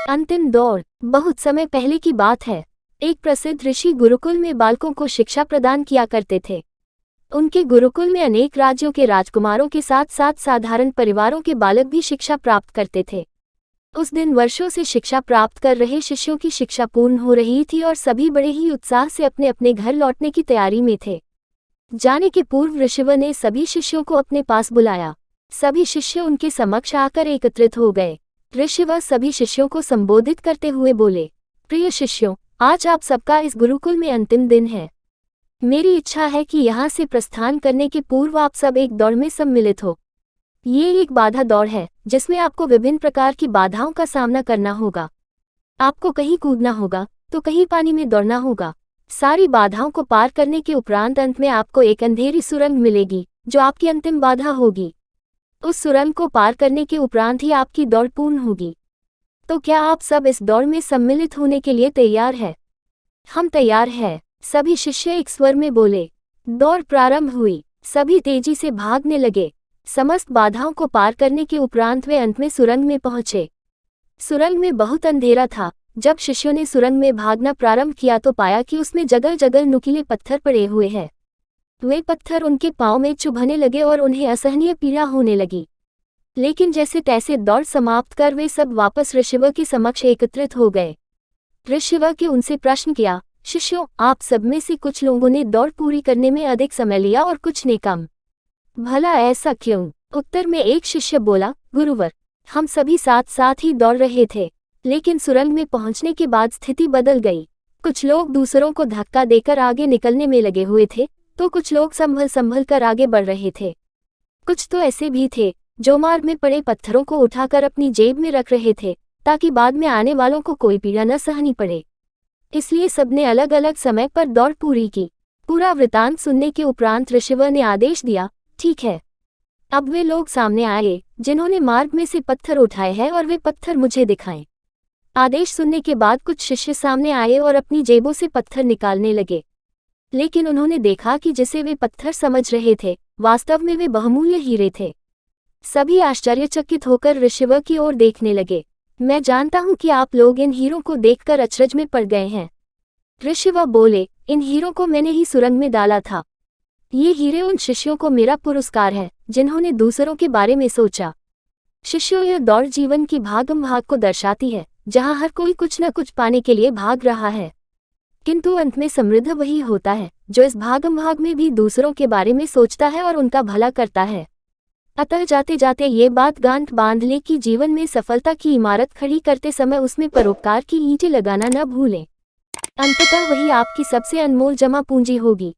अंतिम दौर। बहुत समय पहले की बात है। एक प्रसिद्ध ऋषि गुरुकुल में बालकों को शिक्षा प्रदान किया करते थे। उनके गुरुकुल में अनेक राज्यों के राजकुमारों के साथ साथ साधारण परिवारों के बालक भी शिक्षा प्राप्त करते थे। उस दिन वर्षों से शिक्षा प्राप्त कर रहे शिष्यों की शिक्षा पूर्ण हो रही थी और सभी बड़े ही उत्साह से अपने अपने घर लौटने की तैयारी में थे। जाने के पूर्व ऋषिवर ने सभी शिष्यों को अपने पास बुलाया। सभी शिष्य उनके समक्ष आकर एकत्रित हो गए। ऋषिवर सभी शिष्यों को संबोधित करते हुए बोले, प्रिय शिष्यों, आज आप सबका इस गुरुकुल में अंतिम दिन है। मेरी इच्छा है कि यहाँ से प्रस्थान करने के पूर्व आप सब एक दौड़ में सम्मिलित हो। ये एक बाधा दौड़ है जिसमें आपको विभिन्न प्रकार की बाधाओं का सामना करना होगा। आपको कहीं कूदना होगा तो कहीं पानी में दौड़ना होगा। सारी बाधाओं को पार करने के उपरांत अंत में आपको एक अंधेरी सुरंग मिलेगी जो आपकी अंतिम बाधा होगी। उस सुरंग को पार करने के उपरांत ही आपकी दौड़ पूर्ण होगी। तो क्या आप सब इस दौड़ में सम्मिलित होने के लिए तैयार है? हम तैयार हैं, सभी शिष्य एक स्वर में बोले। दौड़ प्रारंभ हुई। सभी तेजी से भागने लगे। समस्त बाधाओं को पार करने के उपरांत वे अंत में सुरंग में पहुंचे। सुरंग में बहुत अंधेरा था। जब शिष्यों ने सुरंग में भागना प्रारंभ किया तो पाया कि उसमें जगह जगह नुकीले पत्थर पड़े हुए हैं। वे पत्थर उनके पांव में चुभने लगे और उन्हें असहनीय पीड़ा होने लगी। लेकिन जैसे तैसे दौड़ समाप्त कर वे सब वापस ऋषिवर के समक्ष एकत्रित हो गए। ऋषिवर के उनसे प्रश्न किया, शिष्यों, आप सब में से कुछ लोगों ने दौड़ पूरी करने में अधिक समय लिया और कुछ ने कम। भला ऐसा क्यों? उत्तर में एक शिष्य बोला, गुरुवर, हम सभी साथ साथ ही दौड़ रहे थे, लेकिन सुरंग में पहुंचने के बाद स्थिति बदल गई। कुछ लोग दूसरों को धक्का देकर आगे निकलने में लगे हुए थे, तो कुछ लोग संभल संभल कर आगे बढ़ रहे थे। कुछ तो ऐसे भी थे जो मार्ग में पड़े पत्थरों को उठाकर अपनी जेब में रख रहे थे ताकि बाद में आने वालों को कोई पीड़ा न सहनी पड़े। इसलिए सबने अलग अलग समय पर दौड़ पूरी की। पूरा वृतांत सुनने के उपरांत ऋषिवर ने आदेश दिया, ठीक है, अब वे लोग सामने आए जिन्होंने मार्ग में से पत्थर उठाए हैं और वे पत्थर मुझे दिखाएं। आदेश सुनने के बाद कुछ शिष्य सामने आए और अपनी जेबों से पत्थर निकालने लगे। लेकिन उन्होंने देखा कि जिसे वे पत्थर समझ रहे थे वास्तव में वे बहुमूल्य हीरे थे। सभी आश्चर्यचकित होकर ऋषिवर की ओर देखने लगे। मैं जानता हूं कि आप लोग इन हीरों को देखकर अचरज में पड़ गए हैं। ऋषिवर बोले, इन हीरों को मैंने ही सुरंग में डाला था। ये हीरे उन शिष्यों को मेरा पुरस्कार है जिन्होंने दूसरों के बारे में सोचा। शिष्यों, यह दौड़ जीवन की भागम भाग को दर्शाती है जहां हर कोई कुछ न कुछ पाने के लिए भाग रहा है, किंतु अंत में समृद्ध वही होता है जो इस भागम भाग में भी दूसरों के बारे में सोचता है और उनका भला करता है। अतः जाते जाते ये बात गांठ बांध ले कि जीवन में सफलता की इमारत खड़ी करते समय उसमें परोपकार की ईंटें लगाना न भूलें। अंततः वही आपकी सबसे अनमोल जमा पूंजी होगी।